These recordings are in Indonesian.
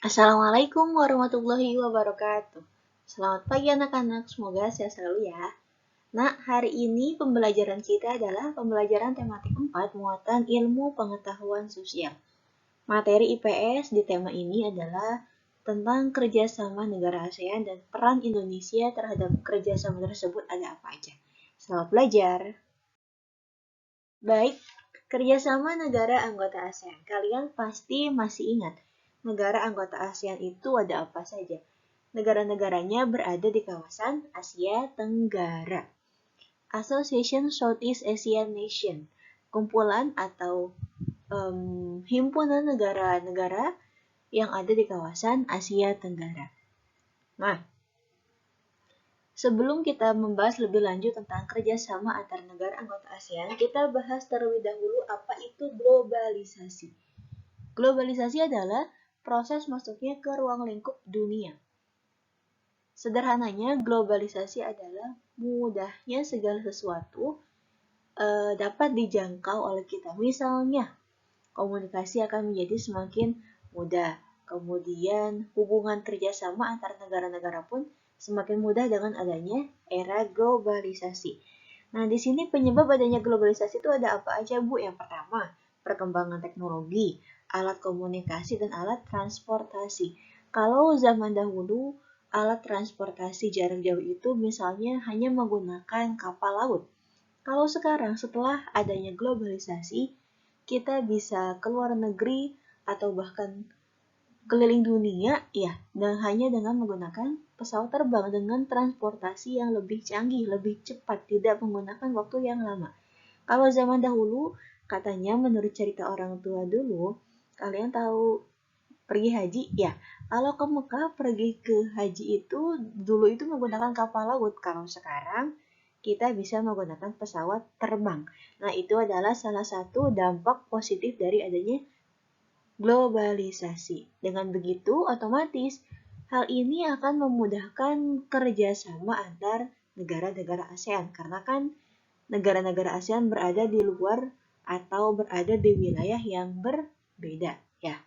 Assalamualaikum warahmatullahi wabarakatuh. Selamat pagi anak-anak, semoga sehat selalu ya. Nah, hari ini pembelajaran kita adalah pembelajaran tematik 4 muatan ilmu pengetahuan sosial. Materi IPS di tema ini adalah tentang kerjasama negara ASEAN dan peran Indonesia terhadap kerjasama tersebut ada apa aja. Selamat belajar. Baik, kerjasama negara anggota ASEAN. Kalian pasti masih ingat, negara anggota ASEAN itu ada apa saja. Negara-negaranya berada di kawasan Asia Tenggara. Association Southeast Asian Nation, kumpulan atau himpunan negara-negara yang ada di kawasan Asia Tenggara. Nah, sebelum kita membahas lebih lanjut tentang kerjasama antar negara anggota ASEAN, kita bahas terlebih dahulu apa itu globalisasi. Globalisasi adalah proses masuknya ke ruang lingkup dunia. Sederhananya, globalisasi adalah mudahnya segala sesuatu dapat dijangkau oleh kita. Misalnya, komunikasi akan menjadi semakin mudah. Kemudian, hubungan kerjasama antar negara-negara pun semakin mudah dengan adanya era globalisasi. Nah, di sini penyebab adanya globalisasi itu ada apa aja, Bu? Yang pertama, perkembangan teknologi, alat komunikasi, dan alat transportasi. Kalau zaman dahulu, alat transportasi jarak jauh itu misalnya hanya menggunakan kapal laut. Kalau sekarang, setelah adanya globalisasi, kita bisa keluar negeri atau bahkan keliling dunia ya, dan hanya dengan menggunakan pesawat terbang dengan transportasi yang lebih canggih, lebih cepat, tidak menggunakan waktu yang lama. Kalau zaman dahulu, katanya menurut cerita orang tua dulu, kalian tahu pergi haji? Ya, kalau ke Mekah pergi ke haji itu dulu itu menggunakan kapal laut. Kalau sekarang kita bisa menggunakan pesawat terbang. Nah, itu adalah salah satu dampak positif dari adanya globalisasi. Dengan begitu, otomatis hal ini akan memudahkan kerjasama antar negara-negara ASEAN. Karena kan negara-negara ASEAN berada di luar atau berada di wilayah yang berbeda. Ya.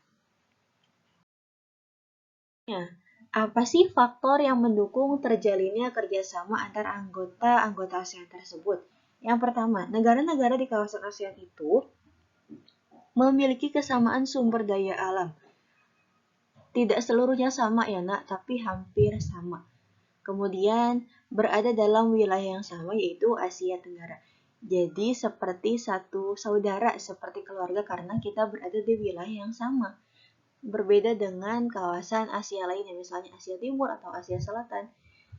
Apa sih faktor yang mendukung terjalinnya kerjasama antar anggota ASEAN tersebut? Yang pertama, negara-negara di kawasan ASEAN itu memiliki kesamaan sumber daya alam. Tidak seluruhnya sama ya nak, tapi hampir sama. Kemudian berada dalam wilayah yang sama yaitu Asia Tenggara. Jadi seperti satu saudara, seperti keluarga karena kita berada di wilayah yang sama. Berbeda dengan kawasan Asia lainnya, misalnya Asia Timur atau Asia Selatan.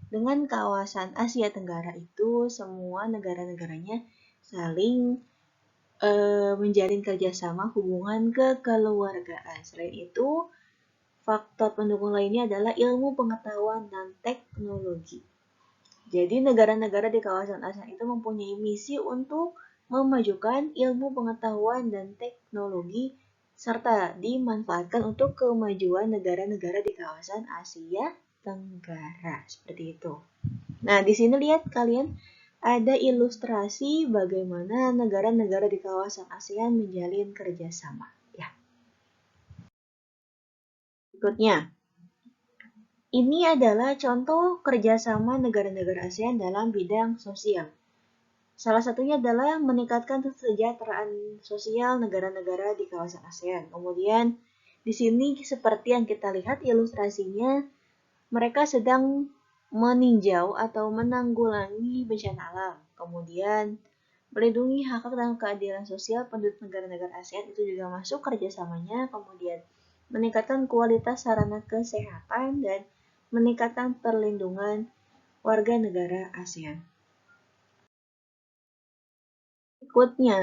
Dengan kawasan Asia Tenggara itu semua negara-negaranya saling menjalin kerjasama hubungan kekeluargaan. Selain itu, faktor pendukung lainnya adalah ilmu pengetahuan dan teknologi. Jadi negara-negara di kawasan ASEAN itu mempunyai misi untuk memajukan ilmu pengetahuan dan teknologi serta dimanfaatkan untuk kemajuan negara-negara di kawasan Asia Tenggara. Seperti itu. Nah, di sini lihat kalian ada ilustrasi bagaimana negara-negara di kawasan ASEAN menjalin kerjasama. Ya. Berikutnya, ini adalah contoh kerjasama negara-negara ASEAN dalam bidang sosial. Salah satunya adalah meningkatkan kesejahteraan sosial negara-negara di kawasan ASEAN. Kemudian, di sini seperti yang kita lihat ilustrasinya, mereka sedang meninjau atau menanggulangi bencana alam. Kemudian, melindungi hak-hak dan keadilan sosial penduduk negara-negara ASEAN itu juga masuk kerjasamanya. Kemudian, meningkatkan kualitas sarana kesehatan dan meningkatkan perlindungan warga negara ASEAN. Berikutnya,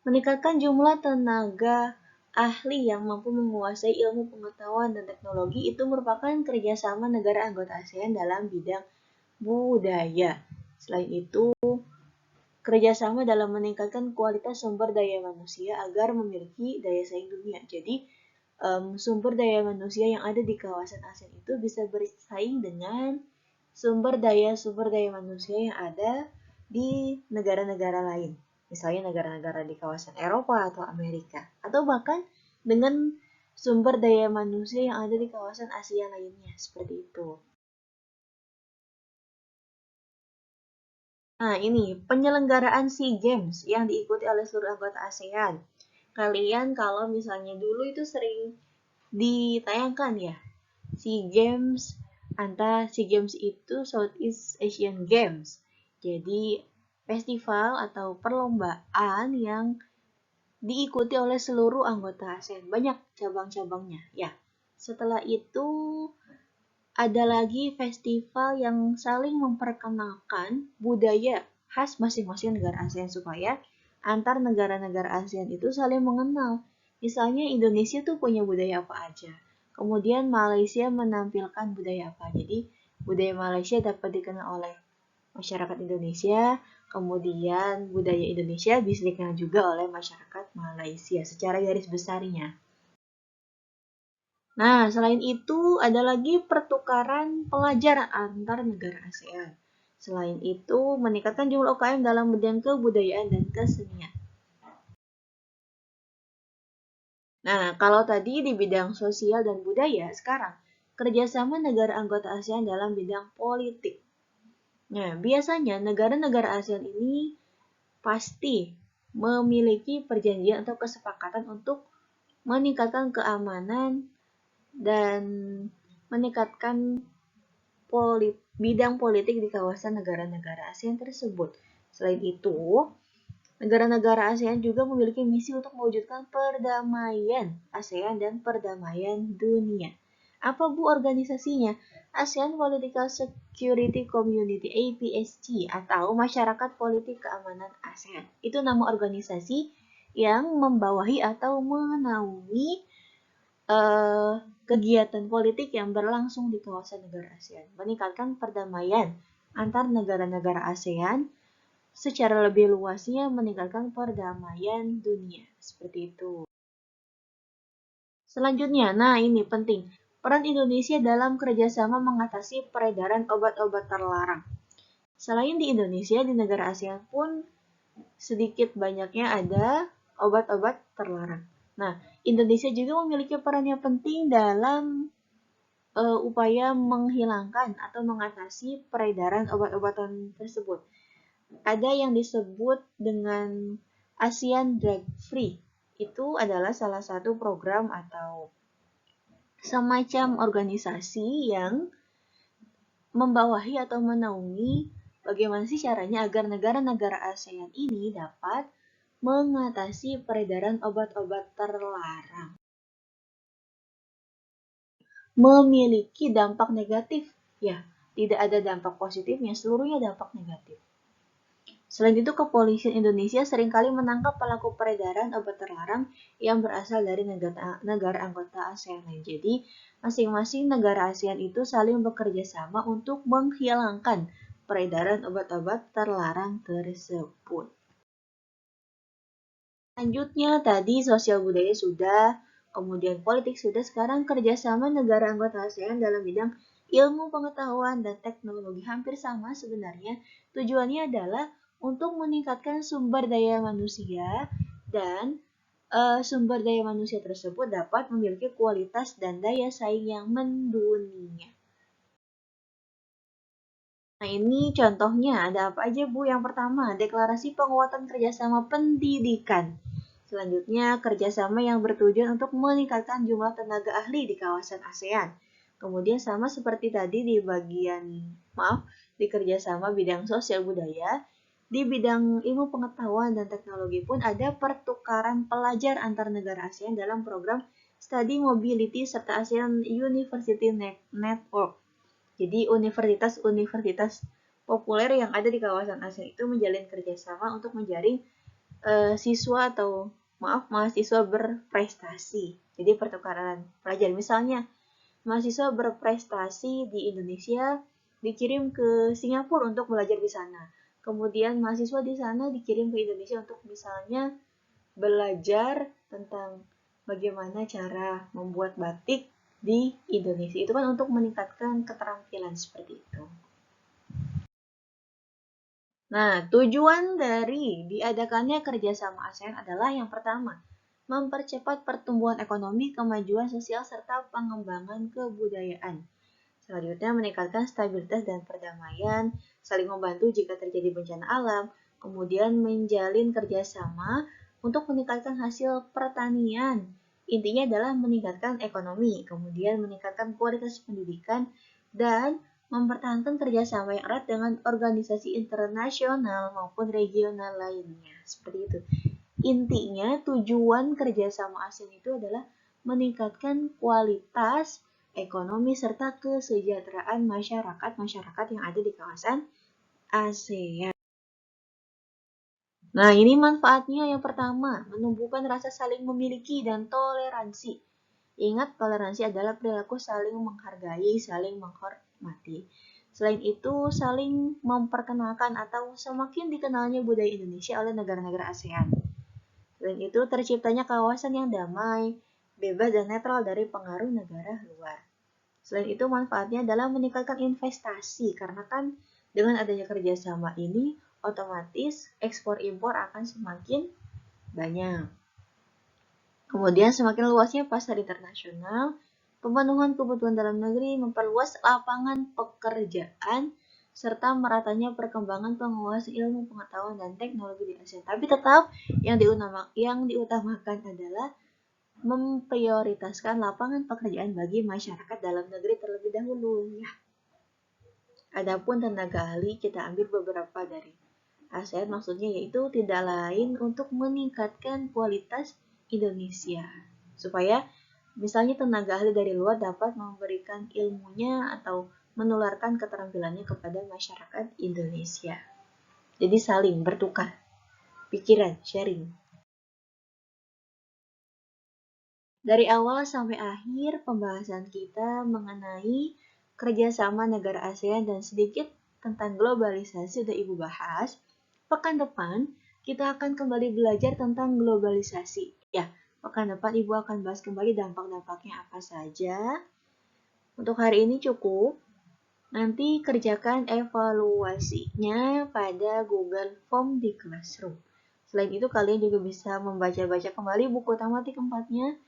meningkatkan jumlah tenaga ahli yang mampu menguasai ilmu pengetahuan dan teknologi itu merupakan kerjasama negara anggota ASEAN dalam bidang budaya. Selain itu, kerjasama dalam meningkatkan kualitas sumber daya manusia agar memiliki daya saing dunia. Jadi, sumber daya manusia yang ada di kawasan ASEAN itu bisa bersaing dengan sumber daya manusia yang ada di negara-negara lain. Misalnya negara-negara di kawasan Eropa atau Amerika. Atau bahkan dengan sumber daya manusia yang ada di kawasan Asia lainnya, seperti itu. Nah, ini penyelenggaraan SEA Games yang diikuti oleh seluruh anggota ASEAN. Kalian kalau misalnya dulu itu sering ditayangkan ya, SEA Games, SEA Games itu Southeast Asian Games. Jadi festival atau perlombaan yang diikuti oleh seluruh anggota ASEAN. Banyak cabang-cabangnya ya. Setelah itu ada lagi festival yang saling memperkenalkan budaya khas masing-masing negara ASEAN supaya antar negara-negara ASEAN itu saling mengenal. Misalnya Indonesia tuh punya budaya apa aja. Kemudian Malaysia menampilkan budaya apa. Jadi budaya Malaysia dapat dikenal oleh masyarakat Indonesia, kemudian budaya Indonesia bisa dikenal juga oleh masyarakat Malaysia secara garis besarnya. Nah, selain itu ada lagi pertukaran pelajar antar negara ASEAN. Selain itu, meningkatkan jumlah UKM dalam bidang kebudayaan dan kesenian. Nah, kalau tadi di bidang sosial dan budaya, sekarang kerjasama negara anggota ASEAN dalam bidang politik. Nah, biasanya negara-negara ASEAN ini pasti memiliki perjanjian atau kesepakatan untuk meningkatkan keamanan dan meningkatkan bidang politik di kawasan negara-negara ASEAN tersebut. Selain itu, negara-negara ASEAN juga memiliki misi untuk mewujudkan perdamaian ASEAN dan perdamaian dunia. Apa Bu organisasinya? ASEAN Political Security Community APSC atau Masyarakat Politik Keamanan ASEAN. Itu nama organisasi yang membawahi atau menaungi kegiatan politik yang berlangsung di kawasan negara ASEAN, meningkatkan perdamaian antar negara-negara ASEAN, secara lebih luasnya meningkatkan perdamaian dunia, seperti itu. Selanjutnya, nah ini penting, peran Indonesia dalam kerjasama mengatasi peredaran obat-obat terlarang. Selain di Indonesia, di negara ASEAN pun sedikit banyaknya ada obat-obat terlarang. Nah, Indonesia juga memiliki peran yang penting dalam upaya menghilangkan atau mengatasi peredaran obat-obatan tersebut. Ada yang disebut dengan ASEAN Drug Free. Itu adalah salah satu program atau semacam organisasi yang membawahi atau menaungi bagaimana sih caranya agar negara-negara ASEAN ini dapat mengatasi peredaran obat-obat terlarang. Memiliki dampak negatif, ya, tidak ada dampak positifnya, seluruhnya dampak negatif. Selain itu, kepolisian Indonesia seringkali menangkap pelaku peredaran obat terlarang yang berasal dari negara anggota ASEAN lain. Jadi, masing-masing negara ASEAN itu saling bekerja sama untuk menghilangkan peredaran obat-obat terlarang tersebut. Selanjutnya, tadi sosial budaya sudah, kemudian politik sudah, sekarang kerjasama negara anggota ASEAN dalam bidang ilmu pengetahuan dan teknologi hampir sama sebenarnya. Tujuannya adalah untuk meningkatkan sumber daya manusia dan sumber daya manusia tersebut dapat memiliki kualitas dan daya saing yang mendunia. Nah, ini contohnya ada apa aja Bu? Yang pertama, deklarasi penguatan kerjasama pendidikan. Selanjutnya, kerjasama yang bertujuan untuk meningkatkan jumlah tenaga ahli di kawasan ASEAN. Kemudian sama seperti tadi di kerjasama bidang sosial budaya, di bidang ilmu pengetahuan dan teknologi pun ada pertukaran pelajar antar negara ASEAN dalam program Study Mobility serta ASEAN University Network. Jadi universitas-universitas populer yang ada di kawasan ASEAN itu menjalin kerjasama untuk menjaring mahasiswa berprestasi. Jadi pertukaran pelajar, misalnya mahasiswa berprestasi di Indonesia dikirim ke Singapura untuk belajar di sana. Kemudian mahasiswa di sana dikirim ke Indonesia untuk misalnya belajar tentang bagaimana cara membuat batik di Indonesia. Itu kan untuk meningkatkan keterampilan seperti itu. Nah, tujuan dari diadakannya kerjasama ASEAN adalah yang pertama, mempercepat pertumbuhan ekonomi, kemajuan sosial, serta pengembangan kebudayaan. Selanjutnya, meningkatkan stabilitas dan perdamaian, saling membantu jika terjadi bencana alam, kemudian menjalin kerjasama untuk meningkatkan hasil pertanian. Intinya adalah meningkatkan ekonomi, kemudian meningkatkan kualitas pendidikan, dan mempertahankan kerjasama yang erat dengan organisasi internasional maupun regional lainnya. Seperti itu. Intinya, tujuan kerjasama ASEAN itu adalah meningkatkan kualitas ekonomi serta kesejahteraan masyarakat yang ada di kawasan ASEAN. Nah, ini manfaatnya yang pertama, menumbuhkan rasa saling memiliki dan toleransi. Ingat, toleransi adalah perilaku saling menghargai, saling menghormati. Selain itu, saling memperkenalkan atau semakin dikenalnya budaya Indonesia oleh negara-negara ASEAN. Selain itu, terciptanya kawasan yang damai, bebas dan netral dari pengaruh negara luar. Selain itu, manfaatnya adalah meningkatkan investasi, karena kan dengan adanya kerjasama ini, otomatis ekspor-impor akan semakin banyak. Kemudian semakin luasnya pasar internasional, pemenuhan kebutuhan dalam negeri, memperluas lapangan pekerjaan, serta meratanya perkembangan penguasaan ilmu pengetahuan dan teknologi di ASEAN. Tapi tetap yang diutamakan adalah memprioritaskan lapangan pekerjaan bagi masyarakat dalam negeri terlebih dahulu. Ya. Adapun tenaga ahli kita ambil beberapa dari ASEAN, maksudnya yaitu tidak lain untuk meningkatkan kualitas Indonesia, supaya misalnya tenaga ahli dari luar dapat memberikan ilmunya atau menularkan keterampilannya kepada masyarakat Indonesia. Jadi saling bertukar pikiran, sharing. Dari awal sampai akhir pembahasan kita mengenai kerjasama negara ASEAN dan sedikit tentang globalisasi sudah Ibu bahas. Pekan depan kita akan kembali belajar tentang globalisasi. Ya, pekan depan Ibu akan bahas kembali dampak-dampaknya apa saja. Untuk hari ini cukup. Nanti kerjakan evaluasinya pada Google Form di Classroom. Selain itu, kalian juga bisa membaca-baca kembali buku tematik 4-nya.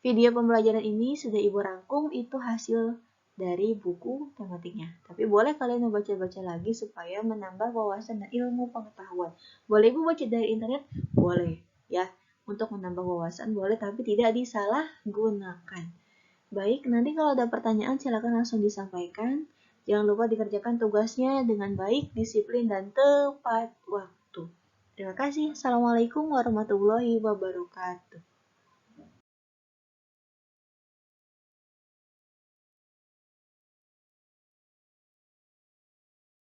Video pembelajaran ini sudah Ibu rangkum, itu hasil dari buku tematiknya. Tapi boleh kalian membaca-baca lagi supaya menambah wawasan dan ilmu pengetahuan. Boleh Ibu baca dari internet? Boleh. Ya, untuk menambah wawasan boleh, tapi tidak disalahgunakan. Baik, nanti kalau ada pertanyaan silakan langsung disampaikan. Jangan lupa dikerjakan tugasnya dengan baik, disiplin, dan tepat waktu. Terima kasih. Assalamualaikum warahmatullahi wabarakatuh.